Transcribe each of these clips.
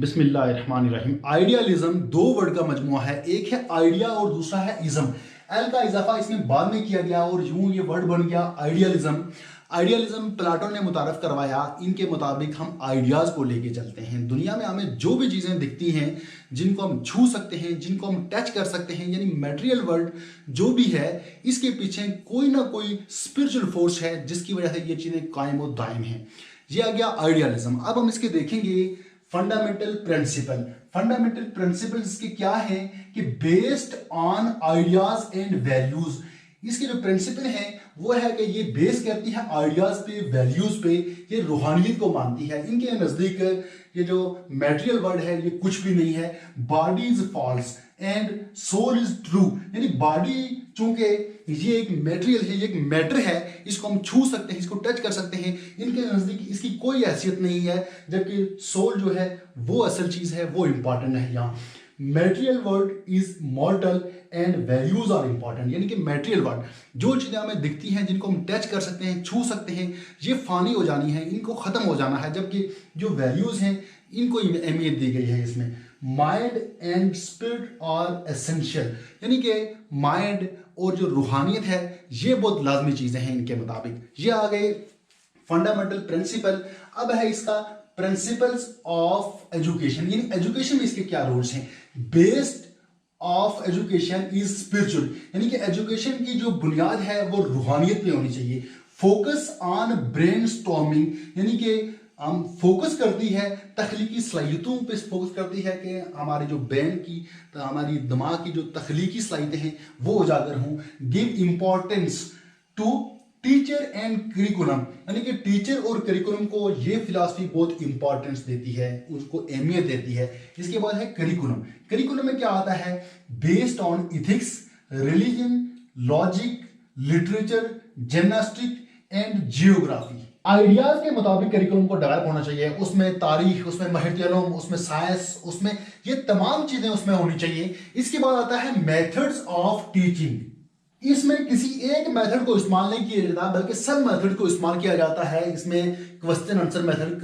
बिस्मिल्लाहिर्रहमानिर्रहीम। आइडियलिज्म दो वर्ड का मजमुआ है, एक है आइडिया और दूसरा है इज्म। एल का इजाफा इसमें बाद में किया गया और यूं ये वर्ड बन गया आइडियलिज्म। आइडियलिज्म प्लाटो ने मुतारफ करवाया। इनके मुताबिक हम आइडियाज को लेके चलते हैं। दुनिया में हमें जो भी चीजें दिखती हैं, जिनको हम छू सकते हैं, जिनको हम टच कर सकते हैं, यानी मटेरियल वर्ल्ड जो भी है, इसके पीछे कोई ना कोई स्पिरिचुअल फोर्स है जिसकी वजह से ये चीजें कायम और दायम हैं। ये आ गया आइडियलिज्म। अब हम इसके देखेंगे फंडामेंटल प्रिंसिपल। फंडामेंटल प्रिंसिपल्स के क्या है कि based on ideas and values. इसके जो प्रिंसिपल है वो है कि ये बेस करती है आइडियाज पे, वैल्यूज पे, ये रूहानियत को मानती है। इनके नजदीक ये जो मटेरियल वर्ल्ड है ये कुछ भी नहीं है। Body is false and soul is true. यानी बॉडी चूंकि ये एक मटेरियल है, ये एक मैटर है, इसको हम छू सकते हैं, इसको टच कर सकते हैं, इनके नजदीक इसकी कोई हैसियत नहीं है। जबकि सोल जो है वो असल चीज है, वो इंपॉर्टेंट है। यहाँ material world is mortal and values are important. यानी कि मटेरियल वर्ल्ड जो चीजें हमें दिखती हैं, जिनको हम टच कर सकते हैं, छू सकते हैं, ये फानी हो जानी है, इनको खत्म हो जाना है। जबकि जो वैल्यूज हैं इनको अहमियत दी गई है। इसमें mind and spirit are essential. यानी कि माइंड और जो रूहानियत है ये बहुत लाजमी चीजें हैं इनके मुताबिक। ये आ गए फंडामेंटल प्रिंसिपल। अब है इसका प्रिंसिपल्स ऑफ एजुकेशन। यानी एजुकेशन में इसके क्या रूल्स हैं। Based of education is spiritual. यानी कि एजुकेशन की जो बुनियाद है वो रूहानियत पे होनी चाहिए। Focus on brain storming. यानी कि हम फोकस करती है तख्लीकी सलाहियतों पे, फोकस करती है कि हमारे जो ब्रेन की, तो हमारी दिमाग की जो तख्लीकी सलाहियतें हैं वो उजागर हों। Give importance to teacher and curriculum. यानी कि टीचर और करिकुलम को ये फिलॉसफी बहुत इंपॉर्टेंस देती है, उसको अहमियत देती है। इसके बाद है करिकुलम। करिकुलम में क्या आता है, based on ethics, religion, logic, literature, gymnastic and geography. Ideas के मुताबिक करिकुलम को डेवलप होना चाहिए। उसमें तारीख, उसमें माहिर-ए-इल्म, उसमें साइंस, उसमें ये तमाम चीजें उसमें होनी चाहिए। इसके बाद आता है मेथड्स ऑफ टीचिंग। इसमें किसी एक मेथड को इस्तेमाल नहीं किया जाता बल्कि सब मेथड को इस्तेमाल किया जाता है। इसमें question answer method,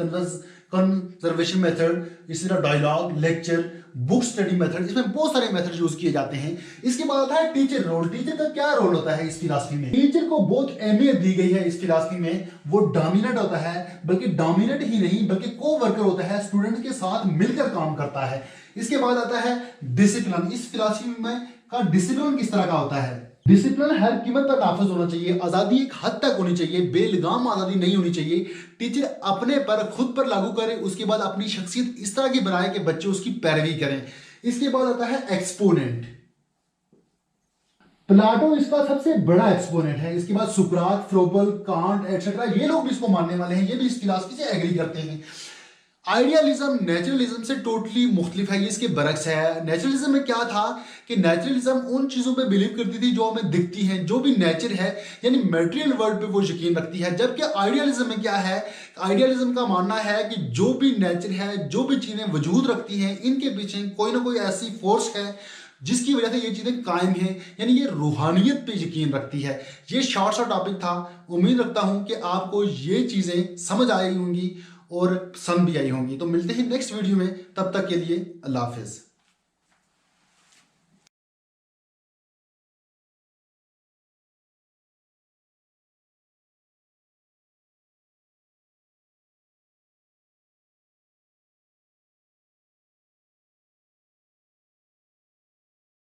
conservation method, इसी तरह dialogue, lecture, book study method, इसमें बहुत सारे मेथड यूज किए जाते हैं। इसके बाद आता है टीचर रोल। टीचर का क्या रोल होता है इस फिलॉसफी में। टीचर को बहुत अहमियत दी गई है इस फिलॉसफी में। वो डोमिनेट होता है, बल्कि डोमिनेट ही नहीं बल्कि को वर्कर होता है, स्टूडेंट के साथ मिलकर काम करता है। इसके बाद आता है डिसिप्लिन। इस फिलॉसफी में का डिसिप्लिन किस तरह का होता है। डिसिप्लिन हर कीमत पर नाफिज होना चाहिए। आजादी एक हद तक होनी चाहिए, बेलगाम आजादी नहीं होनी चाहिए। टीचर अपने पर, खुद पर लागू करे, उसके बाद अपनी शख्सियत इस तरह की बनाए कि बच्चे उसकी पैरवी करें। इसके बाद आता है एक्सपोनेंट। प्लाटो इसका सबसे बड़ा एक्सपोनेंट है। इसके बाद सुकरात, फ्रोबल, कांट एटसेट्रा, ये लोग भी इसको मानने वाले हैं, ये भी इस फिलॉसफी से एग्री करते हैं। आइडियलिज्म नेचुरलिज्म से टोटली मुख्तलिफ है, ये इसके बरक्स है। नेचुरलिज्म में क्या था कि नेचुरलिज्म उन चीजों पे बिलीव करती थी जो हमें दिखती हैं, जो भी नेचर है, यानी मटेरियल वर्ल्ड पे वो यकीन रखती है। जबकि आइडियलिज्म में क्या है, आइडियलिज्म का मानना है कि जो भी नेचर है, जो भी चीजें वजूद रखती हैं, इनके पीछे कोई ना कोई ऐसी फोर्स है जिसकी वजह से ये चीजें कायम हैं। यानी ये रूहानियत पे यकीन रखती है। ये शॉर्ट सा टॉपिक था। उम्मीद रखता हूं कि आपको ये चीजें समझ आई होंगी और पसंद भी आई होंगी। तो मिलते हैं नेक्स्ट वीडियो में, तब तक के लिए अल्लाह हाफिज।